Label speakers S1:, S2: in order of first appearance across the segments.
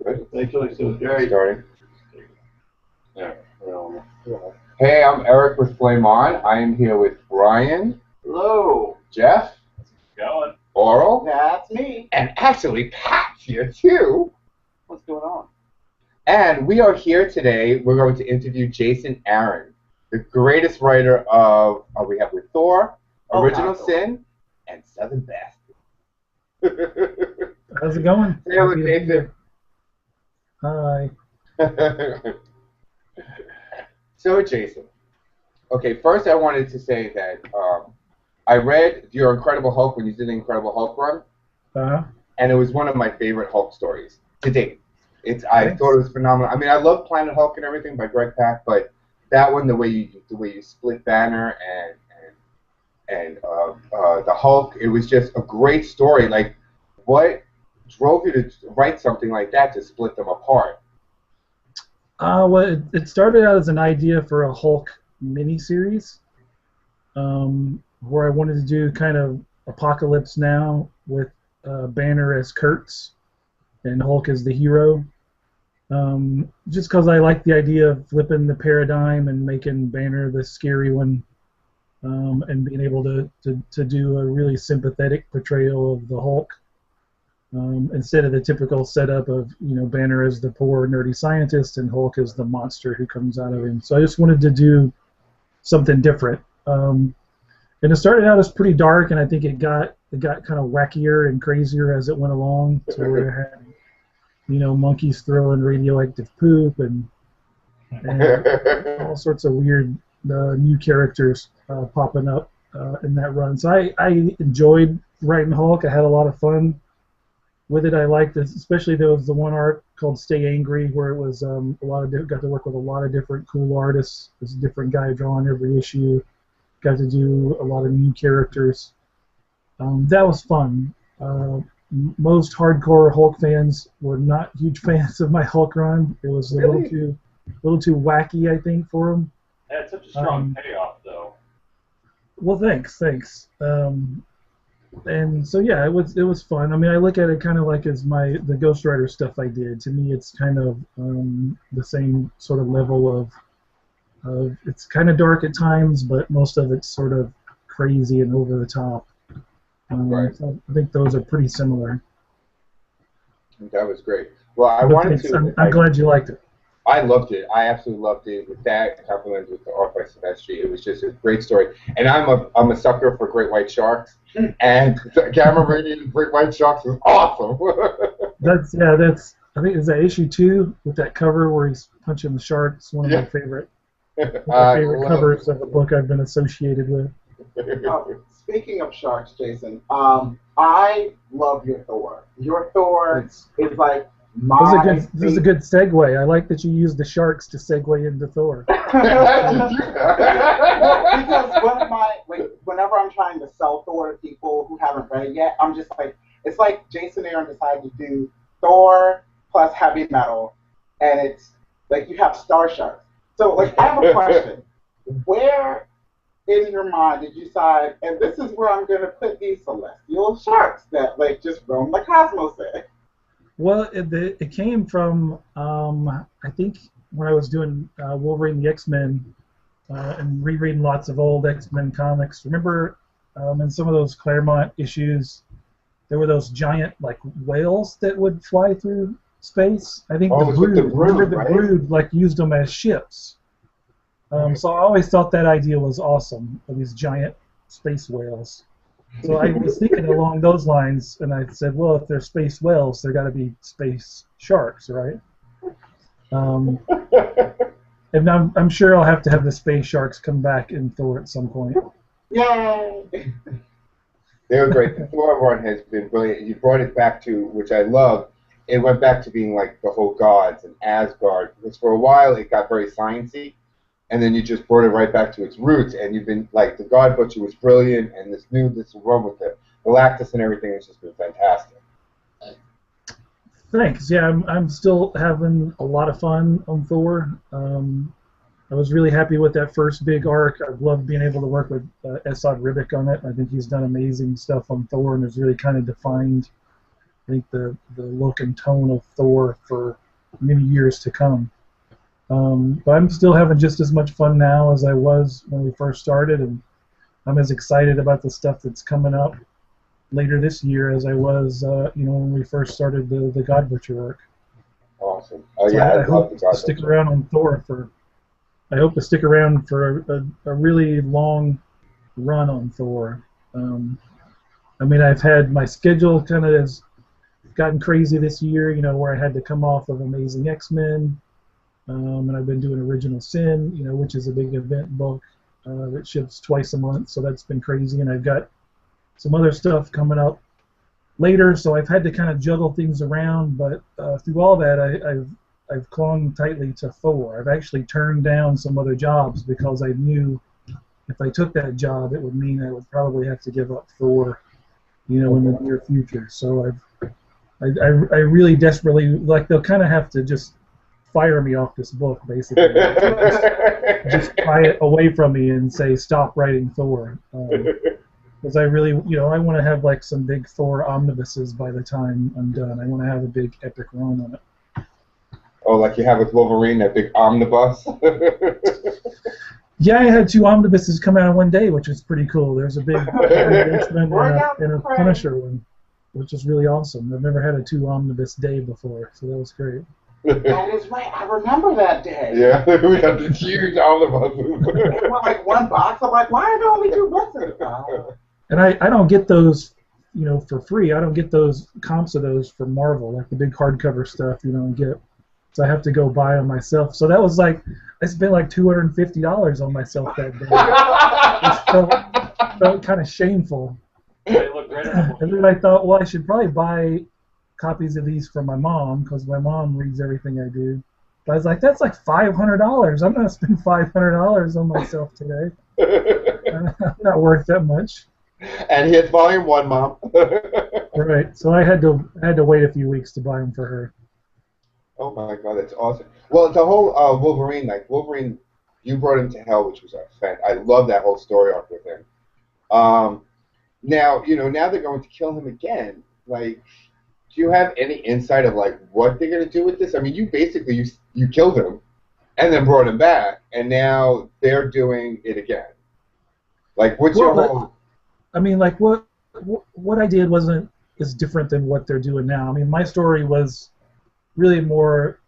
S1: Good.
S2: Actually, so
S1: Jerry starting.
S2: yeah. Well,
S1: Hey, I'm Eric with Flame On. I am here with Brian,
S3: Hello.
S1: Jeff,
S2: going.
S1: Oral,
S3: That's me.
S1: and actually Pat's here too.
S3: What's going on?
S1: And we are here today. We're going to interview Jason Aaron, the greatest writer of we have with Thor, Original
S3: God.
S1: Sin, and Southern Bastard.
S4: How's it going?
S1: Say hello, Jason.
S4: Hi.
S1: So, Jason. Okay, first I wanted to say that I read your Incredible Hulk when you did the Incredible Hulk run, and it was one of my favorite Hulk stories to date. I thought it was phenomenal. I mean, I love Planet Hulk and everything by Greg Pak, but that one, the way you split Banner and the Hulk, it was just a great story. Like, what drove you to write something like that to split them apart?
S4: Well, it started out as an idea for a Hulk miniseries, where I wanted to do kind of Apocalypse Now with Banner as Kurtz and Hulk as the hero. Just because I like the idea of flipping the paradigm and making Banner the scary one, and being able to do a really sympathetic portrayal of the Hulk. Instead of the typical setup of Banner as the poor nerdy scientist and Hulk as the monster who comes out of him. So I just wanted to do something different. And it started out as pretty dark, and I think it got kind of wackier and crazier as it went along. To where it had monkeys throwing radioactive poop and all sorts of weird new characters popping up in that run. So I enjoyed writing Hulk. I had a lot of fun with it. I liked it, especially there was the one arc called Stay Angry, where it was got to work with a lot of different cool artists. There's a different guy drawing every issue. Got to do a lot of new characters. That was fun. Most hardcore Hulk fans were not huge fans of my Hulk run. It was a little too wacky, I think, for them.
S2: It had such a strong payoff, though.
S4: Well, thanks. And so yeah, it was fun. I mean, I look at it kind of like as the Ghost Rider stuff I did. To me, it's kind of the same sort of level of it's kind of dark at times, but most of it's sort of crazy and over the top.
S1: Right.
S4: So I think those are pretty similar.
S1: That was great. Well, I'm
S4: glad you liked it.
S1: I loved it. I absolutely loved it. With that, compliments with the art by Silvestri. It was just a great story. And I'm a sucker for great white sharks. And Gamma Radiant Great White Sharks is awesome.
S4: That's I think is that issue 2 with that cover where he's punching the shark. It's one of my favorite covers of a book I've been associated with.
S3: Speaking of sharks, Jason, I love your Thor. Your Thor is like
S4: this is a good segue. I like that you use the sharks to segue into Thor.
S3: Because whenever I'm trying to sell Thor to people who haven't read it yet, I'm just like, it's like Jason Aaron decided to do Thor plus heavy metal, and it's like you have Star Sharks. So like, I have a question. Where in your mind did you decide, and this is where I'm going to put these celestial sharks that like just roam the cosmos in?
S4: Well, it came from I think when I was doing Wolverine the X-Men and rereading lots of old X-Men comics. Remember in some of those Claremont issues, there were those giant like whales that would fly through space. I think the Brood like used them as ships. So I always thought that idea was awesome, of these giant space whales. So I was thinking along those lines, and I said, well, if they're space whales, there got to be space sharks, right? And I'm sure I'll have to have the space sharks come back in Thor at some point.
S3: Yay!
S1: They were great. The Thor run has been brilliant. You brought it back to, which I love, it went back to being like the whole gods and Asgard, because for a while it got very sciencey. And then you just brought it right back to its roots, and you've been like the God Butcher was brilliant, and this run with the Galactus and everything has just been fantastic.
S4: Thanks. Yeah, I'm still having a lot of fun on Thor. I was really happy with that first big arc. I've loved being able to work with Esad Ribic on it. I think he's done amazing stuff on Thor and has really kind of defined I think the look and tone of Thor for many years to come. But I'm still having just as much fun now as I was when we first started, and I'm as excited about the stuff that's coming up later this year as I was, when we first started the God Butcher arc.
S1: Awesome. Oh
S4: so
S1: yeah,
S4: I
S1: love
S4: hope
S1: the God
S4: to stick
S1: Butcher.
S4: around on Thor for. I hope to stick around for a really long run on Thor. I mean, I've had my schedule kind of has gotten crazy this year, where I had to come off of Amazing X-Men, and I've been doing Original Sin, which is a big event book that ships twice a month, so that's been crazy, and I've got some other stuff coming up later, so I've had to kind of juggle things around, but through all that, I've clung tightly to Thor. I've actually turned down some other jobs because I knew if I took that job, it would mean I would probably have to give up Thor, in the near future. So I really desperately, like, they'll kind of have to just fire me off this book, basically. just pry it away from me and say, stop writing Thor. Because I really, I want to have, like, some big Thor omnibuses by the time I'm done. I want to have a big epic run on it.
S1: Oh, like you have with Wolverine, that big omnibus?
S4: Yeah, I had 2 omnibuses come out in one day, which is pretty cool. There's a big X-Men and a Punisher one, which is really awesome. I've never had a 2 omnibus day before, so that was great.
S3: That is right. I remember that day.
S1: Yeah, we got this huge omnibus.
S3: It was like one box. I'm like, why are there only 2 boxes?
S4: And I don't get those, for free. I don't get those comps of those from Marvel, like the big hardcover stuff. Get. So I have to go buy them myself. So that was like, I spent like $250 on myself that day. It felt kind of shameful.
S2: They look great on the
S4: And then I thought, well, I should probably buy copies of these for my mom, because my mom reads everything I do. But I was like, that's like $500. I'm going to spend $500 on myself today. I'm not worth that much.
S1: And here's volume 1, Mom.
S4: Right. So I had to wait a few weeks to buy them for her.
S1: Oh my God, that's awesome. Well, the whole Wolverine, Wolverine, you brought him to hell, which was a fan. I love that whole story arc with him. Now, now they're going to kill him again. Like, do you have any insight of like what they're going to do with this? I mean, you basically you killed him, and then brought him back, and now they're doing it again. Like, what's your whole?
S4: I mean, like what I did is different than what they're doing now. I mean, my story was really more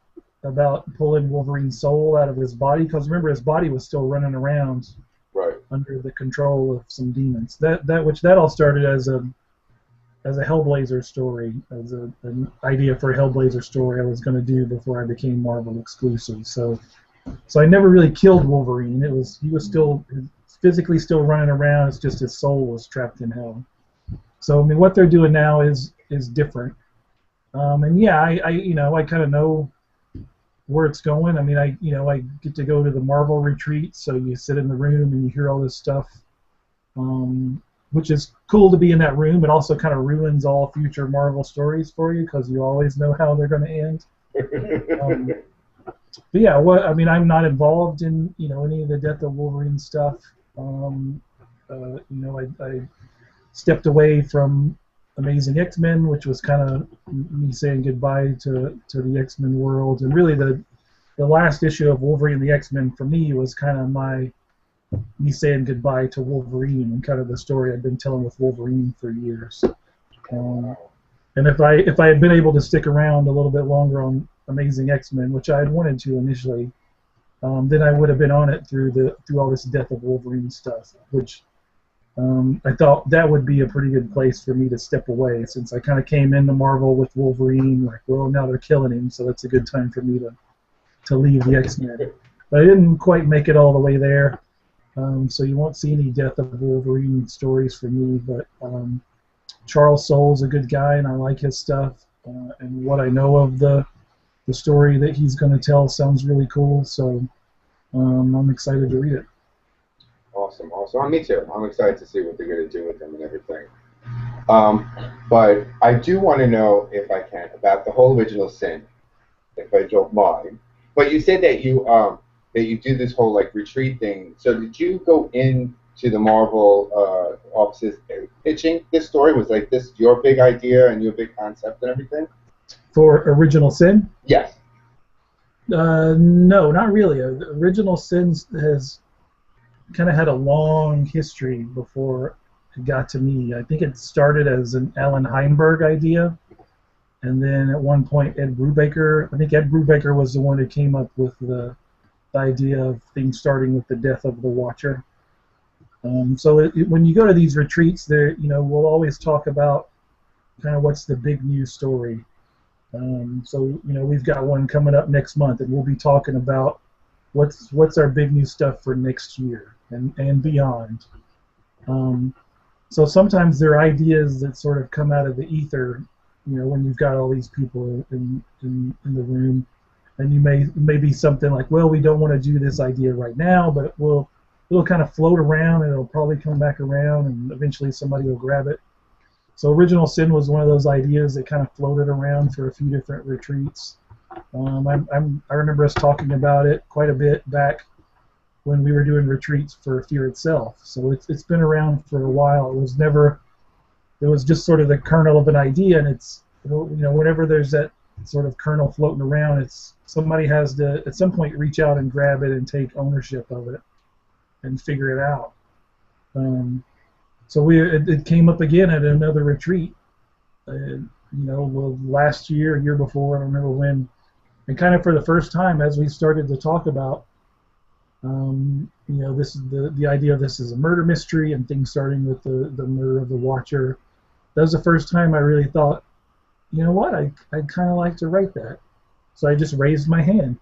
S4: about pulling Wolverine's soul out of his body, because remember, his body was still running around under the control of some demons. That all started as a Hellblazer story, as an idea for a Hellblazer story I was going to do before I became Marvel exclusive. So I never really killed Wolverine. He was still physically still running around. It's just his soul was trapped in hell. So I mean, what they're doing now is different. And yeah, I kind of know where it's going. I mean, I get to go to the Marvel retreat, so you sit in the room and you hear all this stuff, which is cool to be in that room. It also kind of ruins all future Marvel stories for you, because you always know how they're going to end. But yeah, I mean, I'm not involved in any of the Death of Wolverine stuff. I stepped away from Amazing X-Men, which was kind of me saying goodbye to the X-Men world, and really the last issue of Wolverine and the X-Men for me was kind of me saying goodbye to Wolverine, and kind of the story I've been telling with Wolverine for years. And if I had been able to stick around a little bit longer on Amazing X-Men, which I had wanted to initially, then I would have been on it through all this Death of Wolverine stuff, which I thought that would be a pretty good place for me to step away, since I kind of came into Marvel with Wolverine, like, well, now they're killing him, so that's a good time for me to leave the X-Men. But I didn't quite make it all the way there, so you won't see any Death of Wolverine stories from me, but Charles Soule's a good guy, and I like his stuff, and what I know of the story that he's going to tell sounds really cool, so I'm excited to read it.
S1: Awesome. Oh, me too. I'm excited to see what they're going to do with him and everything. But I do want to know, if I can, about the whole Original Sin, if I don't mind. But you said that you do this whole retreat thing. So did you go in to the Marvel offices pitching this story? Was like this your big idea and your big concept and everything?
S4: For Original Sin?
S1: Yes.
S4: No, not really. Original Sin has kind of had a long history before it got to me. I think it started as an Alan Heinberg idea, and then at one point Ed Brubaker, I think Ed Brubaker was the one who came up with the idea of things starting with the death of the Watcher. So when you go to these retreats, there, we'll always talk about kind of what's the big news story. So we've got one coming up next month, and we'll be talking about what's our big new stuff for next year and beyond. So sometimes there are ideas that sort of come out of the ether, when you've got all these people in the room, and you may be something like, well, we don't want to do this idea right now, but it'll kind of float around, and it'll probably come back around, and eventually somebody will grab it. So Original Sin was one of those ideas that kind of floated around for a few different retreats. I remember us talking about it quite a bit back when we were doing retreats for Fear Itself. So it's been around for a while. It was just sort of the kernel of an idea, and it's, whenever there's that sort of kernel floating around, it's somebody has to at some point reach out and grab it and take ownership of it and figure it out. So it came up again at another retreat, last year, year before, I don't remember when, and kind of for the first time as we started to talk about, this is the idea of this is a murder mystery and things starting with the murder of the Watcher. That was the first time I really thought, you know what, I'd kind of like to write that. So I just raised my hand.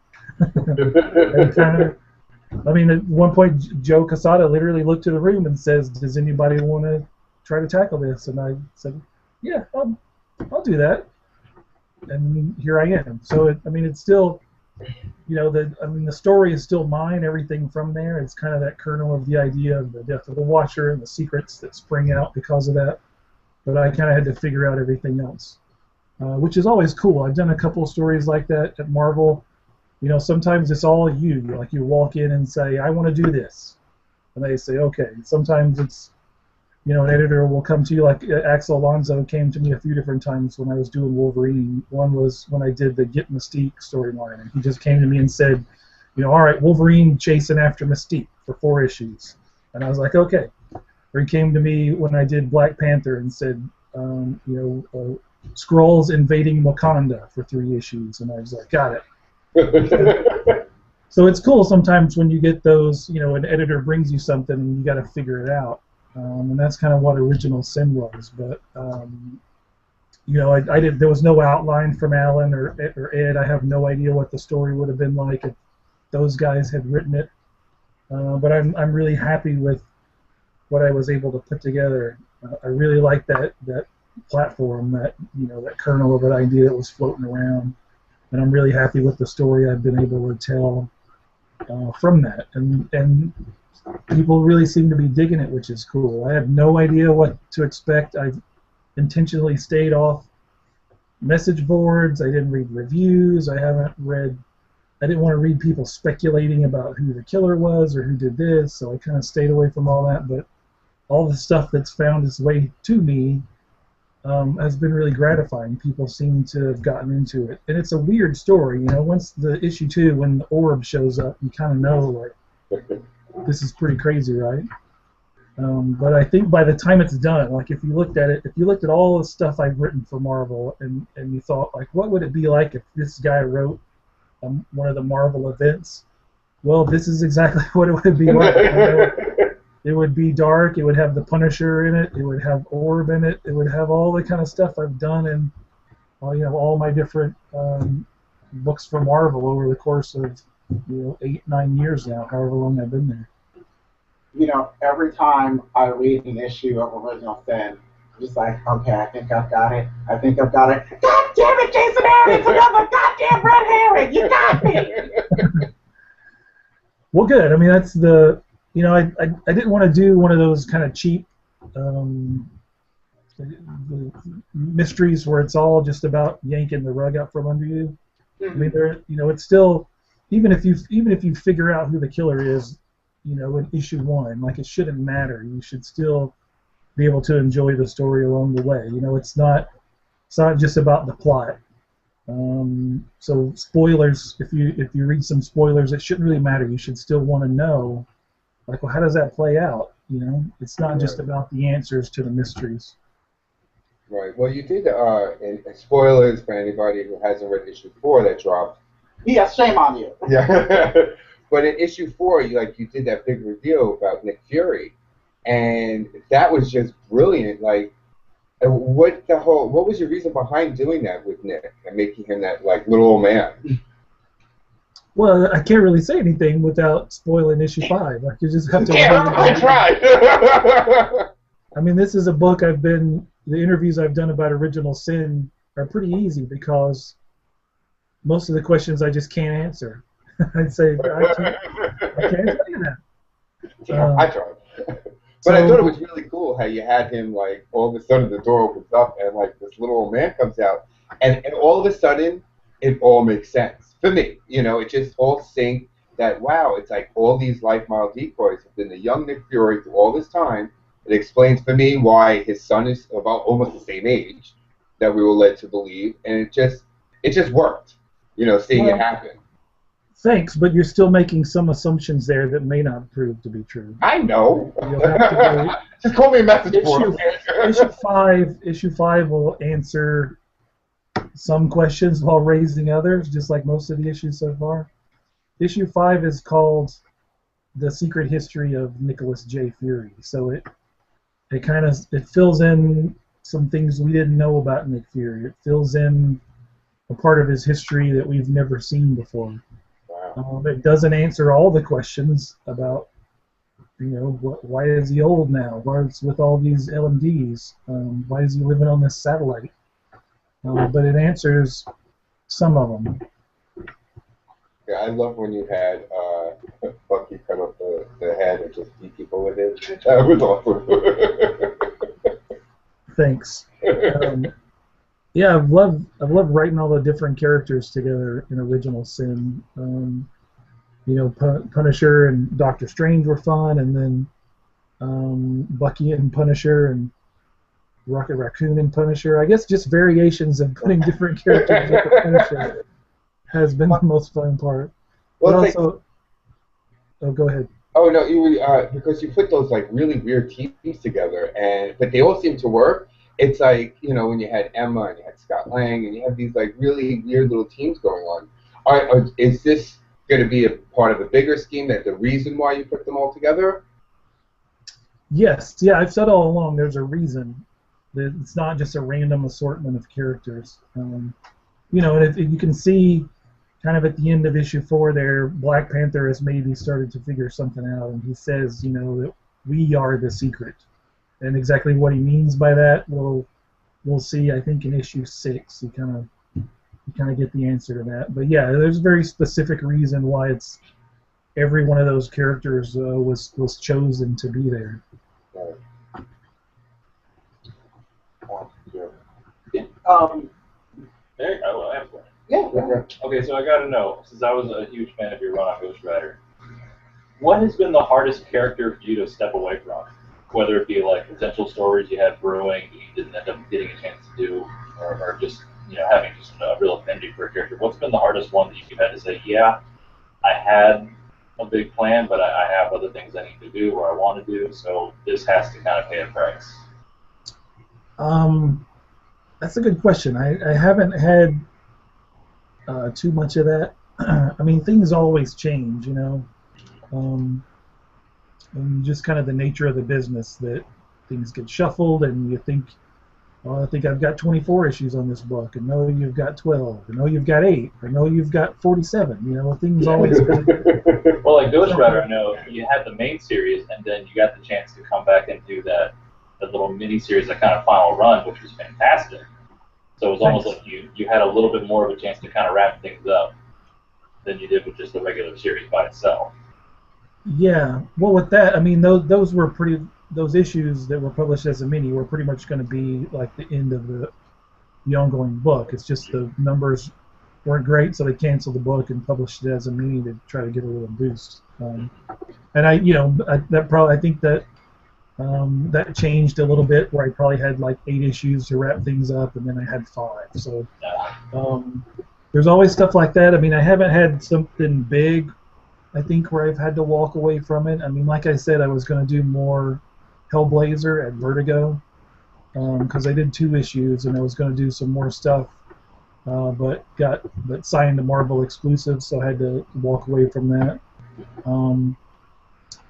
S4: At one point, Joe Casada literally looked to the room and says, does anybody want to try to tackle this? And I said, yeah, I'll do that. And here I am. So, it's still, the story is still mine, everything from there. It's kind of that kernel of the idea of the death of the Watcher and the secrets that spring out because of that. But I kind of had to figure out everything else, which is always cool. I've done a couple of stories like that at Marvel. Sometimes it's all you. Like you walk in and say, I want to do this. And they say, okay. Sometimes it's, an editor will come to you, like Axel Alonso came to me a few different times when I was doing Wolverine. One was when I did the Get Mystique storyline. And he just came to me and said, all right, Wolverine chasing after Mystique for 4 issues. And I was like, okay. Or he came to me when I did Black Panther and said, Skrulls invading Wakanda for 3 issues. And I was like, got it. So it's cool sometimes when you get those, an editor brings you something and you got to figure it out, and that's kind of what Original Sin was. But I did. There was no outline from Alan or Ed. I have no idea what the story would have been like if those guys had written it. But I'm really happy with what I was able to put together. I really like that platform, that that kernel of an idea that was floating around. And I'm really happy with the story I've been able to tell from that. And people really seem to be digging it, which is cool. I have no idea what to expect. I've intentionally stayed off message boards. I didn't read reviews. I didn't want to read people speculating about who the killer was or who did this, so I kind of stayed away from all that. But all the stuff that's found its way to me has been really gratifying. People seem to have gotten into it, and it's a weird story. Once the issue 2, when the orb shows up, you kind of know like this is pretty crazy, right? But I think by the time it's done, like if you looked at all the stuff I've written for Marvel, and you thought like, what would it be like if this guy wrote one of the Marvel events? Well, this is exactly what it would be like. It would be dark. It would have the Punisher in it. It would have Orb in it. It would have all the kind of stuff I've done in, all my different books for Marvel over the course of 8-9 years now, however long I've been there.
S3: Every time I read an issue of Original Sin, I'm just like, okay, I think I've got it. God damn it, Jason Aaron! It's another goddamn red herring! You got me!
S4: Well, good. That's the. I didn't want to do one of those kind of cheap mysteries where it's all just about yanking the rug out from under you.
S3: Mm-hmm.
S4: It's still, even if you figure out who the killer is, you know, in issue 1. Like, it shouldn't matter. You should still be able to enjoy the story along the way. You know, it's not just about the plot. So spoilers, if you read some spoilers, it shouldn't really matter. You should still want to know, like, well, how does that play out? You know, it's not just about the answers to the mysteries.
S1: Right. Well, you did, and spoilers for anybody who hasn't read issue 4 that dropped.
S3: Yeah, shame on you.
S1: Yeah. But in issue 4, you did that big reveal about Nick Fury, and that was just brilliant. Like, what was your reason behind doing that with Nick and making him that, like, little old man?
S4: Well, I can't really say anything without spoiling issue 5. Like, you just have to.
S1: Yeah, I tried.
S4: I mean, this is a book the interviews I've done about Original Sin are pretty easy because most of the questions I just can't answer. I'd say, I can't tell you that.
S1: Yeah, I tried. But I thought it was really cool how you had him, like, all of a sudden the door opens up and, like, this little old man comes out. And all of a sudden, it all makes sense. For me, you know, it just all synced that, wow, it's like all these life model decoys have been the young Nick Fury through all this time. It explains for me why his son is about almost the same age that we were led to believe. And it just worked, you know, seeing it happen.
S4: Thanks, but you're still making some assumptions there that may not prove to be true.
S1: I know.
S4: You'll have to go,
S1: just call me a message board.
S4: Issue 5 will answer some questions while raising others, just like most of the issues so far. Issue 5 is called The Secret History of Nicholas J. Fury, so it fills in some things we didn't know about Nick Fury. It fills in a part of his history that we've never seen before. It doesn't answer all the questions about, you know, why is he old now? What's with all these LMDs? Why is he living on this satellite? But it answers some of them.
S1: Yeah, I love when you had Bucky cut off the head and just beat people with it. That was awesome.
S4: Thanks. Yeah, I've loved writing all the different characters together in Original Sin. You know, Punisher and Doctor Strange were fun, and then Bucky and Punisher and Rocket Raccoon and Punisher. I guess just variations of putting different characters with the Punisher has been the most fun part. Well, but also, oh, go ahead.
S1: Oh no, because you put those like really weird teams together, but they all seem to work. It's like, you know, when you had Emma and you had Scott Lang and you have these like really weird little teams going on. Is this going to be a part of a bigger scheme? That the reason why you put them all together?
S4: Yes, yeah, I've said all along there's a reason. That it's not just a random assortment of characters. You know, and you can see kind of at the end of issue 4 there, Black Panther has maybe started to figure something out, and he says, you know, that we are the secret. And exactly what he means by that, we'll see. I think in issue 6, you kind of get the answer to that. But yeah, there's a very specific reason why it's every one of those characters was chosen to be there.
S2: There, I will have one.
S3: Yeah.
S2: Okay, so I got to know, since I was a huge fan of your run on Ghost Rider, what has been the hardest character for you to step away from? Whether it be like potential stories you had brewing that you didn't end up getting a chance to do, or just, you know, having just a real affinity for a character. What's been the hardest one that you've had to say, yeah, I had a big plan, but I have other things I need to do or I want to do, so this has to kind of pay a price?
S4: That's a good question. I haven't had too much of that. I mean, things always change, you know. And just kind of the nature of the business that things get shuffled and you think, well, I think I've got 24 issues on this book, and no, you've got 12, and no, you've got 8, or no, you've got 47. You know, things always kind of...
S2: Well, like Ghost Rider, I know you had the main series, and then you got the chance to come back and do that little mini-series, that kind of final run, which was fantastic. So it was almost like you had a little bit more of a chance to kind of wrap things up than you did with just the regular series by itself.
S4: Yeah, well, with that, I mean, those issues that were published as a mini were pretty much going to be like the end of the ongoing book. It's just the numbers weren't great, so they canceled the book and published it as a mini to try to get a little boost. And I think that that changed a little bit, where I probably had like 8 issues to wrap things up, and then I had 5. So there's always stuff like that. I mean, I haven't had something big, I think, where I've had to walk away from it. I mean, like I said, I was going to do more Hellblazer at Vertigo, because I did 2 issues, and I was going to do some more stuff, but signed a Marvel exclusive, so I had to walk away from that.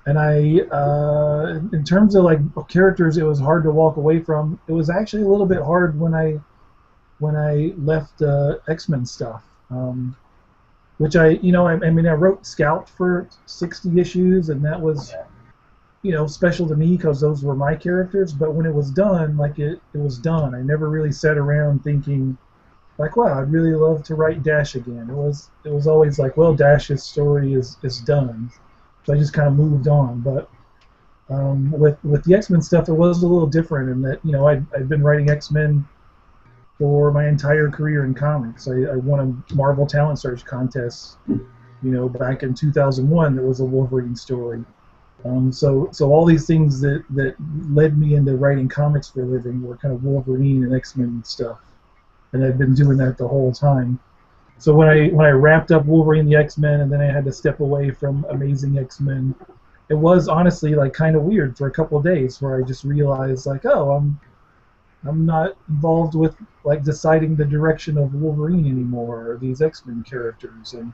S4: And in terms of like characters, it was hard to walk away from. It was actually a little bit hard when I left X-Men stuff, which I wrote Scout for 60 issues, and that was, special to me because those were my characters. But when it was done, like it was done. I never really sat around thinking, like, wow, I'd really love to write Dash again. It was always like, well, Dash's story is done. So I just kind of moved on. But with the X-Men stuff, it was a little different in that, I've been writing X-Men for my entire career in comics. I won a Marvel Talent Search contest, back in 2001. That was a Wolverine story. So all these things that led me into writing comics for a living were kind of Wolverine and X-Men stuff, and I've been doing that the whole time. So when I wrapped up Wolverine the X-Men, and then I had to step away from Amazing X-Men, it was honestly like kind of weird for a couple of days, where I just realized like, oh, I'm not involved with like deciding the direction of Wolverine anymore, or these X-Men characters, and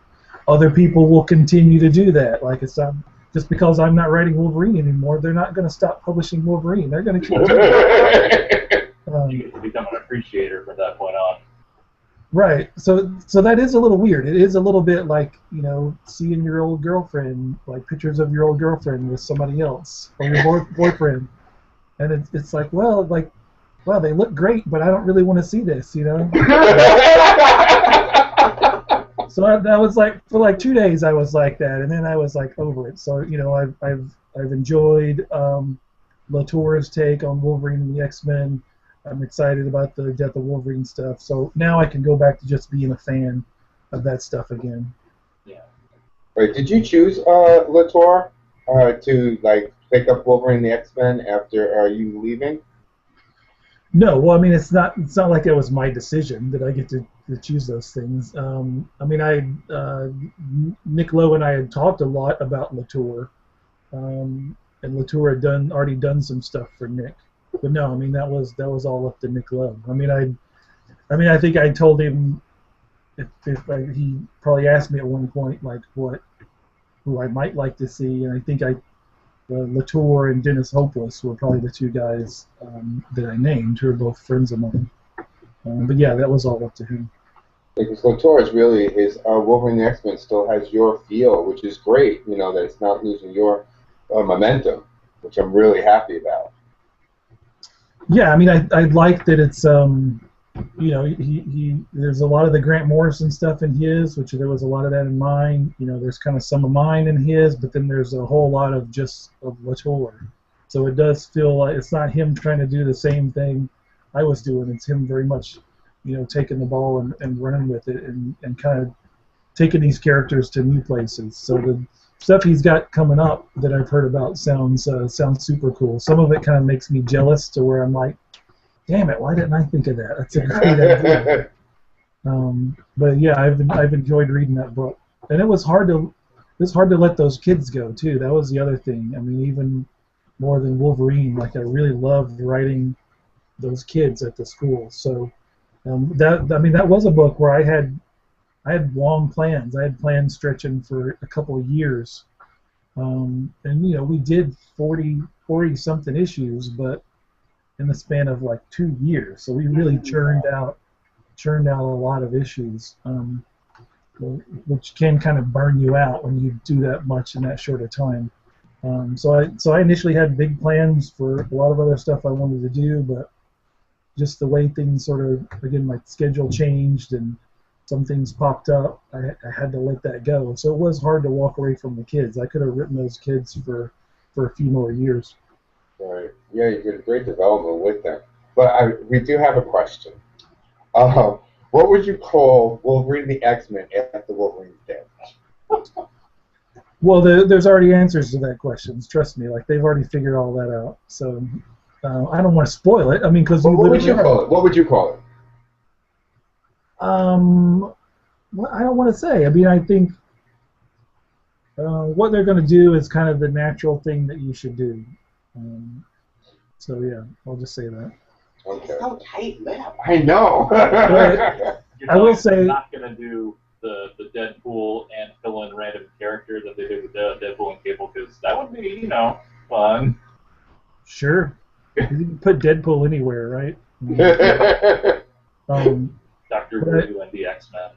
S4: other people will continue to do that. Like, it's not just because I'm not writing Wolverine anymore, they're not going to stop publishing Wolverine. They're going to keep doing it.
S2: You get to become an appreciator from that point on.
S4: Right. So that is a little weird. It is a little bit like, seeing your old girlfriend, like pictures of your old girlfriend with somebody else, or your boyfriend. And it's like, well, they look great, but I don't really want to see this, So I was like, for like 2 days I was like that, and then I was like over it. So, I've enjoyed Latour's take on Wolverine and the X-Men. I'm excited about the Death of Wolverine stuff. So now I can go back to just being a fan of that stuff again.
S2: Yeah.
S1: Right. Did you choose Latour to like pick up Wolverine and the X-Men after you leaving?
S4: No. Well, I mean, it's not like it was my decision that I get to choose those things. Nick Lowe and I had talked a lot about Latour, and Latour had already done some stuff for Nick. But no, I mean, that was all up to Nick Lowe. I think I told him he probably asked me at one point like who I might like to see, and I think Latour and Dennis Hopeless were probably the 2 guys that I named, who are both friends of mine. But yeah, that was all up to him.
S1: Because Latour is really his Wolverine and the X-Men still has your feel, which is great. That it's not losing your momentum, which I'm really happy about.
S4: Yeah, I mean, I like that it's there's a lot of the Grant Morrison stuff in his, which there was a lot of that in mine. There's kind of some of mine in his, but then there's a whole lot of Latour. So it does feel like it's not him trying to do the same thing I was doing. It's him very much, taking the ball and running with it, and kind of taking these characters to new places. So the stuff he's got coming up that I've heard about sounds super cool. Some of it kind of makes me jealous, to where I'm like, damn it, why didn't I think of that? That's a great idea. But yeah, I've enjoyed reading that book, and it was hard to let those kids go too. That was the other thing. I mean, even more than Wolverine, like I really loved writing those kids at the school. So that was a book where I had long plans. I had plans stretching for a couple of years, and we did 40 something issues, but in the span of like 2 years. So we really churned out a lot of issues, which can kind of burn you out when you do that much in that short a time. So I initially had big plans for a lot of other stuff I wanted to do, but just the way things sort of, again, my schedule changed and some things popped up, I had to let that go. So it was hard to walk away from the kids. I could have written those kids for a few more years.
S1: Right. Yeah, you did great development with them. But we do have a question. What would you call Wolverine the X-Men after Wolverine's dead?
S4: Well, there's already answers to that question. Trust me, like they've already figured all that out. So I don't want to spoil it. I mean, because
S1: what would you call it? What would you call it?
S4: Well, I don't want to say. I mean, I think what they're going to do is kind of the natural thing that you should do. So yeah, I'll just say that.
S1: Okay.
S3: It's so tight-lipped.
S1: I know.
S4: I will say,
S2: not going to do the Deadpool and fill in random characters that they did with Deadpool and Cable, because that would be, you know, fun.
S4: Sure. You can put Deadpool anywhere, right?
S2: Dr. Voodoo and the X-Men.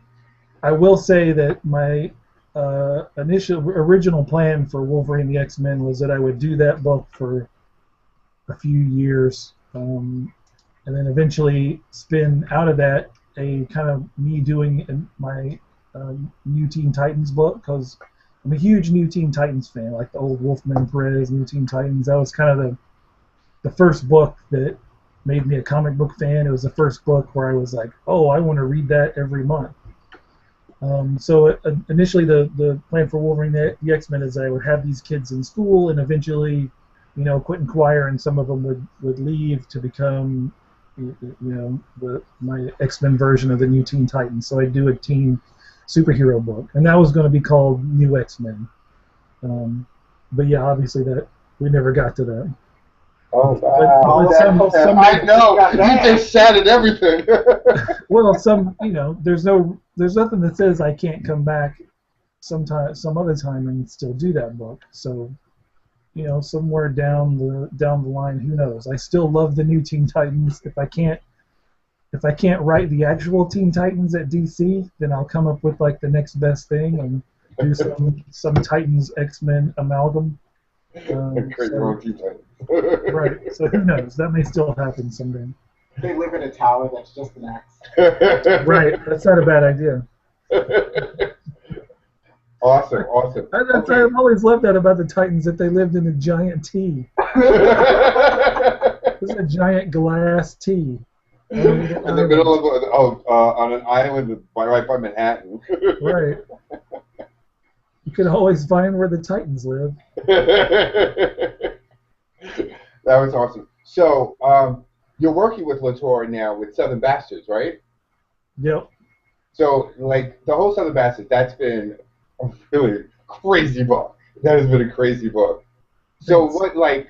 S4: I will say that my original plan for Wolverine the X-Men was that I would do that book for a few years, and then eventually spin out of that a kind of me doing my New Teen Titans book, because I'm a huge New Teen Titans fan, like the old Wolfman Perez New Teen Titans. That was kind of the first book that made me a comic book fan. It was the first book where I was like, oh, I want to read that every month. So initially the plan for Wolverine the X-Men is that I would have these kids in school, and eventually, you know, quit Inquire, and some of them would leave to become, you know, my X-Men version of the New Teen Titans. So I'd do a teen superhero book, and that was going to be called New X-Men. But yeah, obviously that we never got to that.
S1: Oh, wow. I know. You just shattered everything.
S4: Well, you know, there's nothing that says I can't come back some other time and still do that book. So, you know, somewhere down the line, who knows? I still love the New Teen Titans. If I can't write the actual Teen Titans at DC, then I'll come up with like the next best thing and do some Titans X-Men amalgam. Right. So who knows? That may still happen someday.
S3: They live in a tower that's just an X.
S4: Right. That's not a bad idea.
S1: Awesome.
S4: I've always loved that about the Titans, that they lived in a giant T. It's a giant glass T.
S1: In the middle of on an island right by Manhattan.
S4: Right. You can always find where the Titans live.
S1: That was awesome. So, you're working with Thor now with Southern Bastards, right?
S4: Yep.
S1: So, like, the whole Southern Bastards, that's been a really crazy book. That has been a crazy book. So, what, like,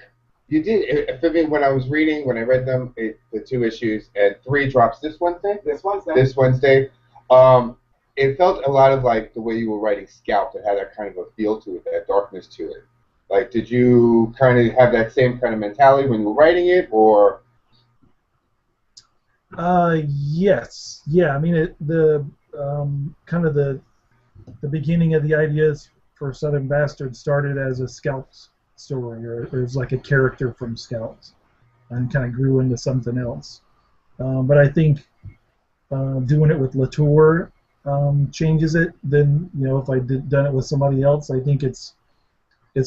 S1: you did, for me, when I read them, the 2 issues, and 3 drops this Wednesday?
S3: This
S1: Wednesday. It felt a lot of, like, the way you were writing Scalp. It had that kind of a feel to it, that darkness to it. Like, did you kind of have that same kind of mentality when you were writing it, or?
S4: Yes. Yeah. I mean, the beginning of the ideas for Southern Bastards started as a Scalps story, or it was like a character from Scalps, and kind of grew into something else. But I think doing it with Latour changes it. Then, you know, if I done it with somebody else, I think it's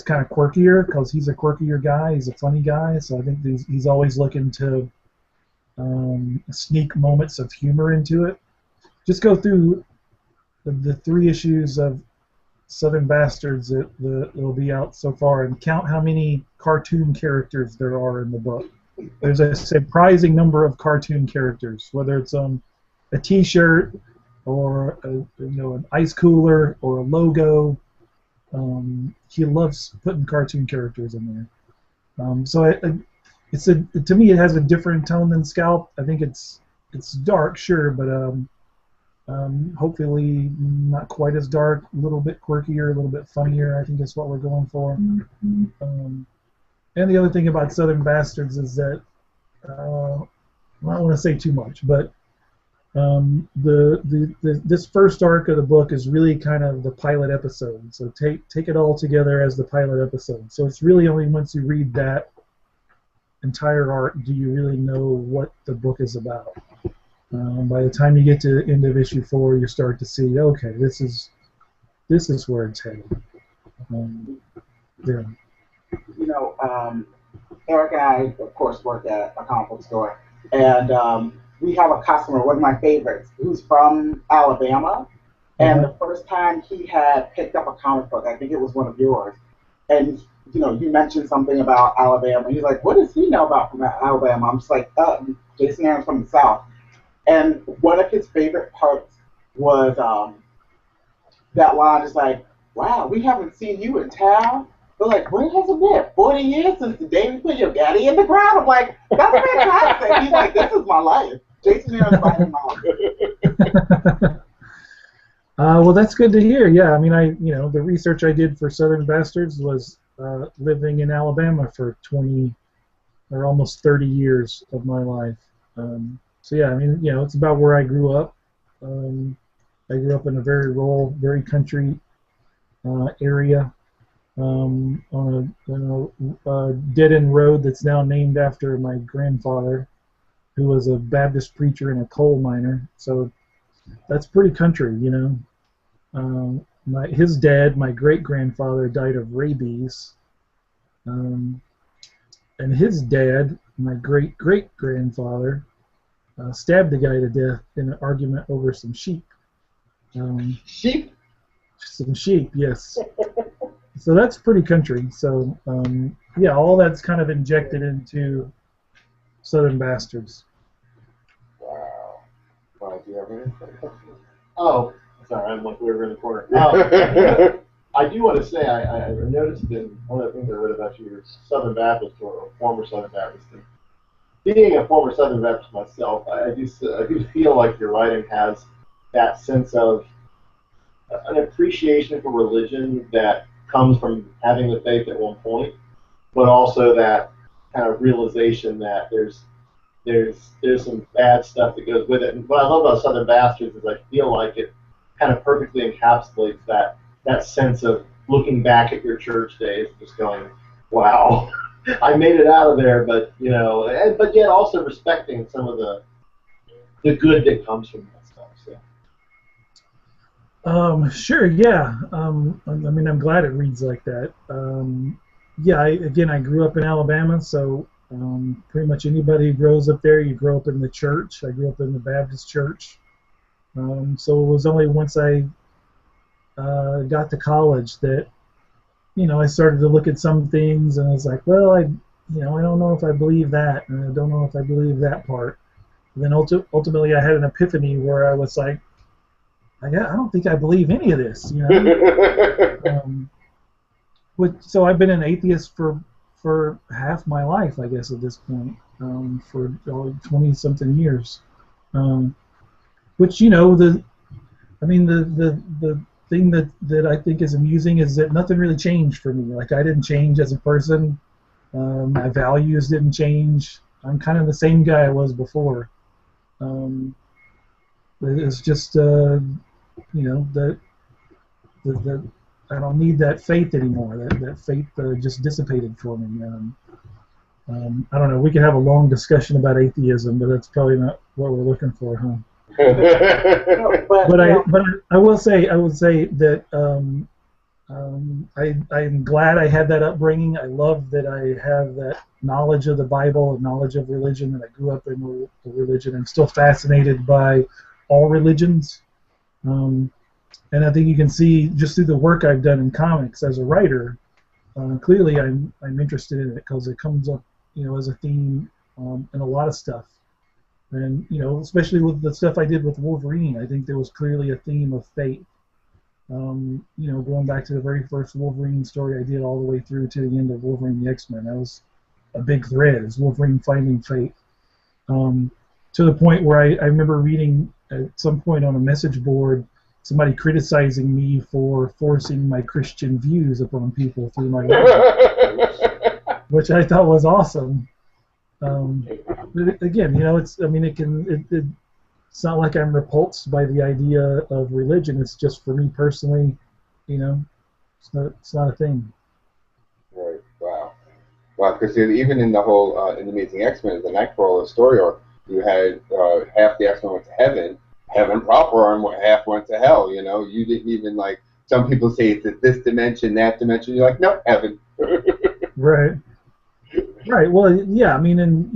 S4: kind of quirkier, because he's a quirkier guy. He's a funny guy, so I think he's always looking to sneak moments of humor into it. Just go through the 3 issues of Southern Bastards that will be out so far, and count how many cartoon characters there are in the book. There's a surprising number of cartoon characters, whether it's a T-shirt or an ice cooler or a logo. He loves putting cartoon characters in there. So to me, it has a different tone than Scalp. I think it's dark, sure, but hopefully not quite as dark. A little bit quirkier, a little bit funnier. I think that's what we're going for. And the other thing about Southern Bastards is that I don't want to say too much, but this first arc of the book is really kind of the pilot episode. So take it all together as the pilot episode. So it's really only once you read that entire arc do you really know what the book is about. By the time you get to the end of issue 4, you start to see, okay, this is where it's headed. Yeah.
S3: You know, Eric and I, of course, work at a comic book store, and we have a customer, one of my favorites, who's from Alabama. And the first time he had picked up a comic book, I think it was one of yours, and you mentioned something about Alabama. He's like, what does he know about from Alabama? I'm just like, Jason Aaron's from the South. And one of his favorite parts was that line is like, wow, we haven't seen you in town. They're like, when has it been? 40 years since the day we put your daddy in the ground? I'm like, that's fantastic. He's like, this is my life. Jason Aaron's fighting my life.
S4: Well, that's good to hear. Yeah, I mean, the research I did for Southern Bastards was living in Alabama for 20 or almost 30 years of my life. So yeah, I mean, it's about where I grew up. I grew up in a very rural, very country area on a dead-end road that's now named after my grandfather, who was a Baptist preacher and a coal miner. So that's pretty country, His dad, my great-grandfather, died of rabies. And his dad, my great-great-grandfather, stabbed a guy to death in an argument over some sheep.
S1: Sheep?
S4: Some sheep, yes. So that's pretty country. So, yeah, all that's kind of injected into Southern Bastards.
S1: Wow. Do you have anything?
S5: Oh, sorry, I'm like over in the corner. I do want to say I noticed in one of the things I read about you, you're Southern Baptist or a former Southern Baptist. And being a former Southern Baptist myself, I do feel like your writing has that sense of an appreciation for religion that comes from having the faith at one point, but also that kind of realization that there's some bad stuff that goes with it. And what I love about Southern Bastards is I feel like it kind of perfectly encapsulates that sense of looking back at your church days and just going, wow, I made it out of there, but but yet also respecting some of the good that comes from that stuff. So.
S4: Sure, yeah. I mean, I'm glad it reads like that. Yeah, I grew up in Alabama, so pretty much anybody who grows up there, you grow up in the church. I grew up in the Baptist church. So it was only once I got to college that, I started to look at some things, and I was like, well, I don't know if I believe that, and I don't know if I believe that part. And then ultimately, I had an epiphany where I was like, I don't think I believe any of this, So I've been an atheist for half my life, I guess, at this point, for 20-something years. Which, the thing that I think is amusing is that nothing really changed for me. Like, I didn't change as a person. My values didn't change. I'm kind of the same guy I was before. It's just, that I don't need that faith anymore. That faith just dissipated for me. I don't know. We could have a long discussion about atheism, but that's probably not what we're looking for, huh? But I will say that I'm glad I had that upbringing. I love that I have that knowledge of the Bible and knowledge of religion, and I grew up in a religion. I'm still fascinated by all religions, and I think you can see just through the work I've done in comics as a writer. Clearly, I'm interested in it because it comes up, as a theme in a lot of stuff. And, especially with the stuff I did with Wolverine, I think there was clearly a theme of fate. Going back to the very first Wolverine story I did all the way through to the end of Wolverine the X-Men, that was a big thread, is Wolverine finding fate. To the point where I remember reading at some point on a message board somebody criticizing me for forcing my Christian views upon people through my life, which I thought was awesome. But again, it's not like I'm repulsed by the idea of religion. It's just for me personally, it's not a thing.
S1: Right. Wow. Because even in the whole in the Amazing X-Men, the Nightcrawler story, or you had half the X-Men went to heaven proper, and half went to hell. You didn't even like. Some people say it's this dimension, that dimension. You're like, no, heaven.
S4: Right. Right. Well, yeah. I mean, and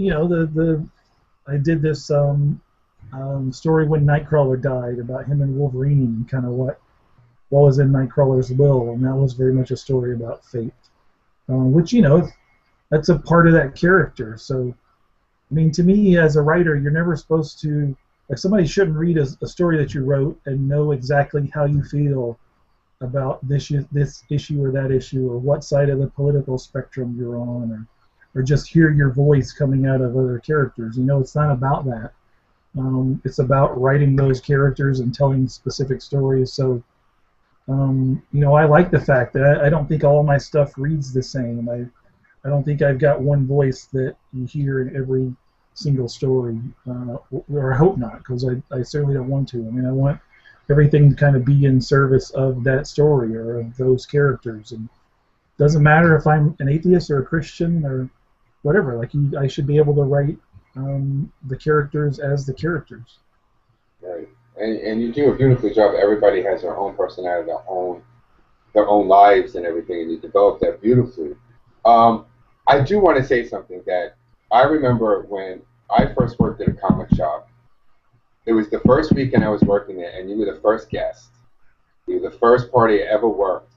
S4: I did this story when Nightcrawler died, about him and Wolverine, and kind of what was in Nightcrawler's will, and that was very much a story about fate, which, you know, that's a part of that character. So, I mean, to me, as a writer, you're never supposed to, like, somebody shouldn't read a story that you wrote and know exactly how you feel about this issue or that issue, or what side of the political spectrum you're on, or just hear your voice coming out of other characters. You know, it's not about that. It's about writing those characters and telling specific stories. So, you know, I like the fact that I don't think all my stuff reads the same. I don't think I've got one voice that you hear in every single story, or I hope not, because I certainly don't want to. I mean, I want everything to kind of be in service of that story or of those characters. And it doesn't matter if I'm an atheist or a Christian or whatever. Like, I should be able to write the characters as the characters.
S1: Right, and you do a beautiful job. Everybody has their own personality, their own lives and everything, and you develop that beautifully. I do want to say something that I remember when I first worked at a comic shop. It was the first weekend I was working there, and you were the first guest. You were the first party I ever worked.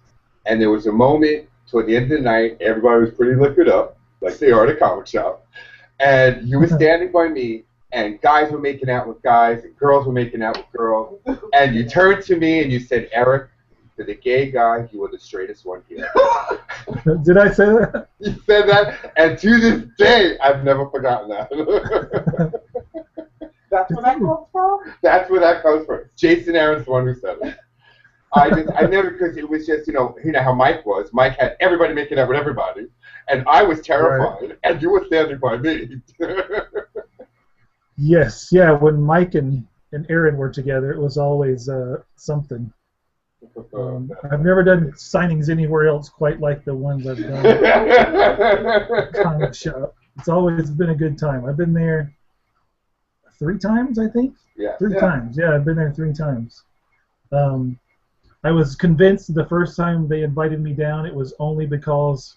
S1: And there was a moment toward the end of the night, everybody was pretty liquored up, like they are at a comic shop. And you were standing by me, and guys were making out with guys, and girls were making out with girls. And you turned to me and you said, Eric, to the gay guy, you were the straightest one here.
S4: Did I say that?
S1: You said that, and to this day, I've never forgotten that.
S3: That's where that comes from?
S1: That's where that comes from. Jason Aaron's the one who said it. I never, because it was just, you know how Mike was. Mike had everybody making out with everybody, and I was terrified, right. And you were standing by me.
S4: Yes, yeah, when Mike and Aaron were together, it was always something. I've never done signings anywhere else quite like the ones I've done at the comic shop. It's always been a good time. I've been there 3 times, I think.
S1: Yeah.
S4: 3 times. Yeah, I've been there 3 times. I was convinced the first time they invited me down, it was only because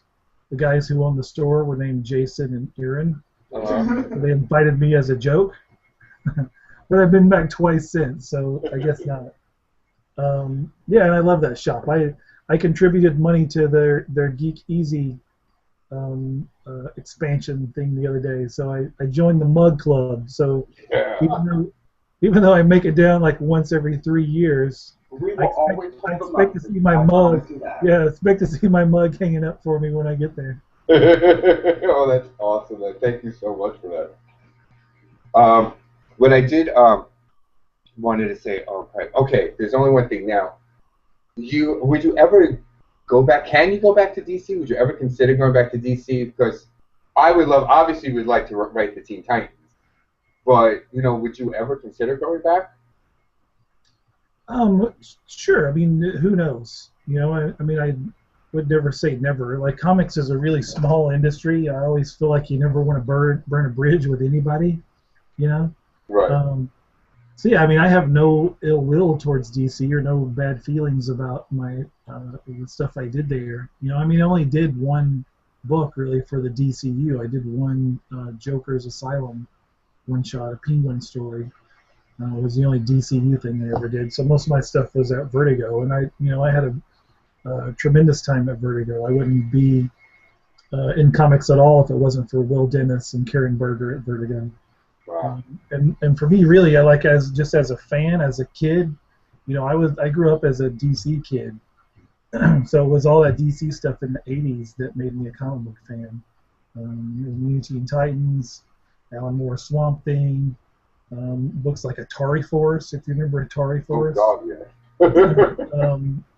S4: the guys who owned the store were named Jason and Aaron. They invited me as a joke. But I've been back twice since, so I guess not. Yeah, and I love that shop. I contributed money to their Geek Easy expansion thing the other day, so I joined the Mug Club. So
S1: yeah.
S4: even though I make it down like once every 3 years, I expect to see my mug. Yeah, expect to see my mug hanging up for me when I get there.
S1: Oh, that's awesome! Thank you so much for that. When I did wanted to say, okay, there's only one thing now. Would you ever go back? Can you go back to DC? Would you ever consider going back to DC? Because I would love. Obviously, we'd like to write the Teen Titans, but would you ever consider going back?
S4: Sure. I mean, who knows? I mean, I would never say never. Like, comics is a really small industry. I always feel like you never want to burn a bridge with anybody.
S1: Right.
S4: So yeah, I mean, I have no ill will towards DC or no bad feelings about my the stuff I did there. I mean, I only did one book really for the DCU. I did one Joker's Asylum one-shot, a Penguin story. It was the only DCU thing I ever did. So most of my stuff was at Vertigo, and I had a tremendous time at Vertigo. I wouldn't be in comics at all if it wasn't for Will Dennis and Karen Berger at Vertigo.
S1: Wow.
S4: And for me, really, I like as a fan, as a kid, I grew up as a DC kid, so it was all that DC stuff in the '80s that made me a comic book fan. New Teen Titans, Alan Moore Swamp Thing, books like Atari Force, if you remember Atari Force.
S1: Oh God,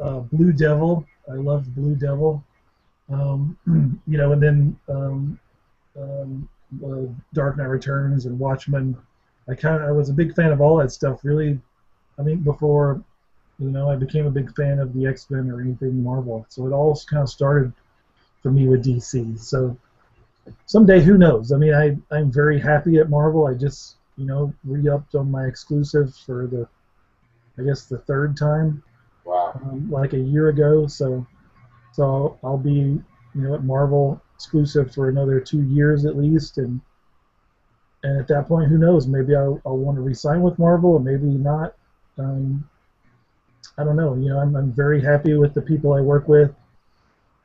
S4: yeah. Blue Devil, I loved Blue Devil. And then. Dark Knight Returns and Watchmen. I was a big fan of all that stuff. Really, I think before, I became a big fan of the X-Men or anything Marvel. So it all kind of started for me with DC. So someday, who knows? I mean, I'm very happy at Marvel. I just, re-upped on my exclusive for the 3rd time.
S1: Wow.
S4: Like a year ago. So I'll be, at Marvel exclusive for another 2 years at least, and And at that point, who knows? Maybe I'll want to re-sign with Marvel, or maybe not. I don't know. You know, I'm very happy with the people I work with.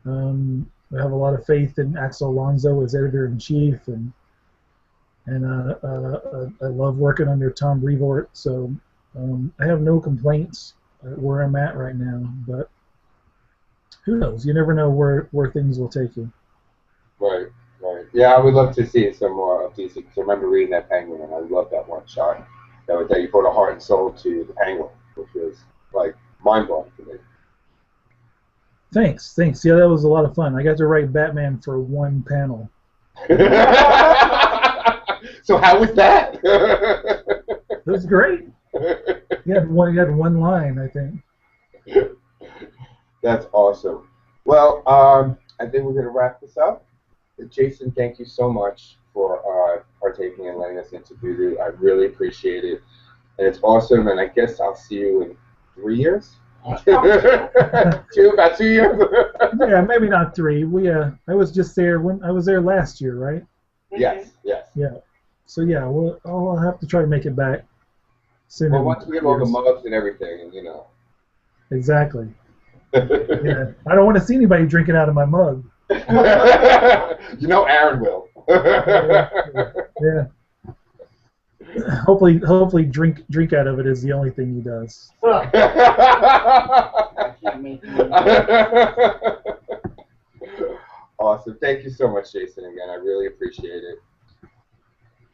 S4: I have a lot of faith in Axel Alonso as editor-in-chief, and I love working under Tom Brevoort. So I have no complaints where I'm at right now. But who knows? You never know where things will take you.
S1: Right. Yeah, I would love to see some more of DC. Because I remember reading that Penguin, and I love that one shot. That you put a heart and soul to the Penguin, which was like mind-blowing to me.
S4: Thanks. Yeah, that was a lot of fun. I got to write Batman for one panel.
S1: So how was that?
S4: It was great. You had one line, I think.
S1: That's awesome. Well, I think we're going to wrap this up. Jason, thank you so much for partaking and letting us interview you. I really appreciate it. And it's awesome, and I guess I'll see you in 3 years? About 2 years?
S4: Yeah, maybe not 3. I was just there when I was there last year, right?
S1: Yes.
S4: Yeah. So yeah, I'll have to try to make it back soon.
S1: Well, once we get all the mugs and everything, and you know.
S4: Exactly. Yeah, I don't want to see anybody drinking out of my mug.
S1: You know, Aaron will.
S4: Yeah. Hopefully, drink out of it is the only thing he does.
S1: Awesome. Thank you so much, Jason. Again, I really appreciate it.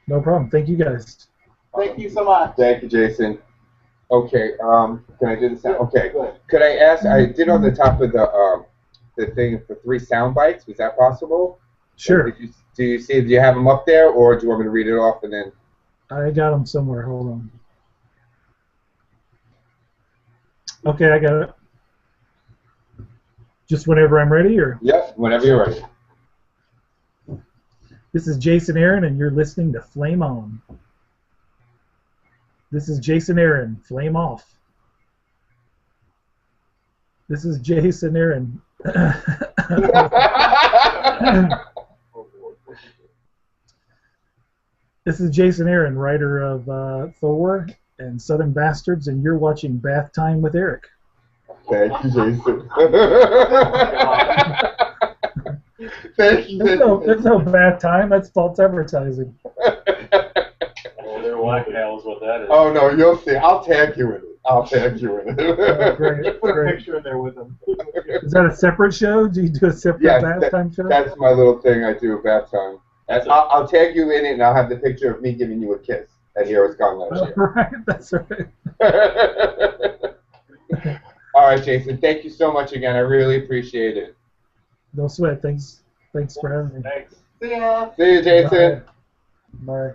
S4: No problem. Thank you, guys.
S3: Thank you so much.
S1: Thank you, Jason. Okay. Can I do this now? Okay. Could I ask? I did on the top of the thing for 3 sound bites. Was that possible?
S4: Sure.
S1: Do you have them up there, or do you want me to read it off and then?
S4: I got them somewhere. Hold on. Okay, I got it. Just whenever I'm ready, or?
S1: Yep, whenever you're ready.
S4: This is Jason Aaron, and you're listening to Flame On. This is Jason Aaron, Flame Off. This is Jason Aaron. This is Jason Aaron, writer of Thor and Southern Bastards, and you're watching Bath Time with Eric.
S1: Thank you, Jason. Thank you.
S4: There's no bath time. That's false advertising.
S2: Well, they're blackmail is what that is.
S1: Oh, no, you'll see. I'll tag you in it.
S4: Oh, great.
S5: Put a picture in there with them.
S4: Is that a separate show? Do you do a separate bath time show?
S1: That's my little thing I do, bath time. I'll tag you in it, and I'll have the picture of me giving you a kiss at Heroes Gone last year.
S4: Right, that's right.
S1: All right, Jason. Thank you so much again. I really appreciate it.
S4: No sweat. Thanks for having me.
S2: Thanks.
S3: See ya.
S1: See you, Jason.
S4: Bye.